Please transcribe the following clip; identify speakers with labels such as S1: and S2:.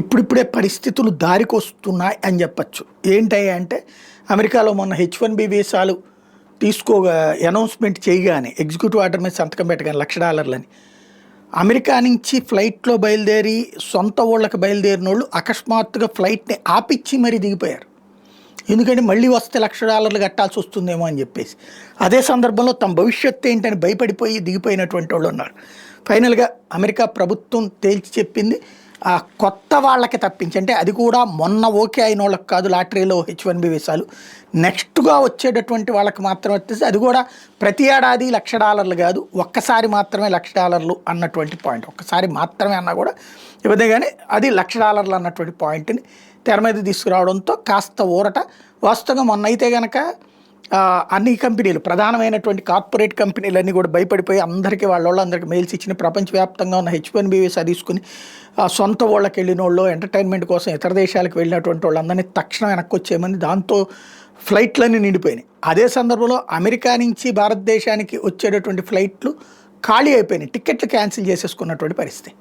S1: ఇప్పుడిప్పుడే పరిస్థితులు దారికొస్తున్నాయి అని చెప్పచ్చు. ఏంటయ్యా అంటే అమెరికాలో మొన్న H1B వీసాలు అనౌన్స్మెంట్ చేయగానే ఎగ్జిక్యూటివ్ ఆర్డర్ మీద సంతకం పెట్టగానే $1,00,000 అమెరికా నుంచి ఫ్లైట్లో బయలుదేరి సొంత ఊళ్ళకి బయలుదేరిన వాళ్ళు అకస్మాత్తుగా ఫ్లైట్ని ఆపిచ్చి మరీ దిగిపోయారు. ఎందుకంటే మళ్ళీ వస్తే $1,00,000 కట్టాల్సి వస్తుందేమో అని చెప్పేసి. అదే సందర్భంలో తమ భవిష్యత్తు ఏంటని భయపడిపోయి దిగిపోయినటువంటి వాళ్ళు ఉన్నారు. ఫైనల్గా అమెరికా ప్రభుత్వం తేల్చి చెప్పింది, ఆ కొత్త వాళ్ళకి తప్పించి, అంటే అది కూడా మొన్న ఓకే అయిన వాళ్ళకి కాదు, లాటరీలో H1B వీసాలు నెక్స్ట్గా వచ్చేటటువంటి వాళ్ళకి మాత్రమే వచ్చేసి, అది కూడా ప్రతి ఏడాది $1,00,000 కాదు, ఒక్కసారి మాత్రమే $1,00,000 అన్నటువంటి పాయింట్. ఒక్కసారి మాత్రమే అన్నా కూడా ఇవ్వదే, కానీ అది $1,00,000 అన్నటువంటి పాయింట్ని తెర మీద తీసుకురావడంతో కాస్త ఊరట. వాస్తవంగా మొన్న అయితే కనుక అన్ని కంపెనీలు, ప్రధానమైనటువంటి కార్పొరేట్ కంపెనీలన్నీ కూడా భయపడిపోయి అందరికీ వాళ్ళందరికీ మెయిల్స్ ఇచ్చిన, ప్రపంచవ్యాప్తంగా ఉన్న H1B వీసా తీసుకుని సొంత ఊళ్ళకి వెళ్ళిన వాళ్ళు, ఎంటర్టైన్మెంట్ కోసం ఇతర దేశాలకు వెళ్ళినటువంటి వాళ్ళందరినీ తక్షణం వెనక్కి వచ్చేయమని, దాంతో ఫ్లైట్లన్నీ నిండిపోయినాయి. అదే సందర్భంలో అమెరికా నుంచి భారతదేశానికి వచ్చేటటువంటి ఫ్లైట్లు ఖాళీ అయిపోయినాయి, టికెట్లు క్యాన్సిల్ చేసేసుకున్నటువంటి పరిస్థితి.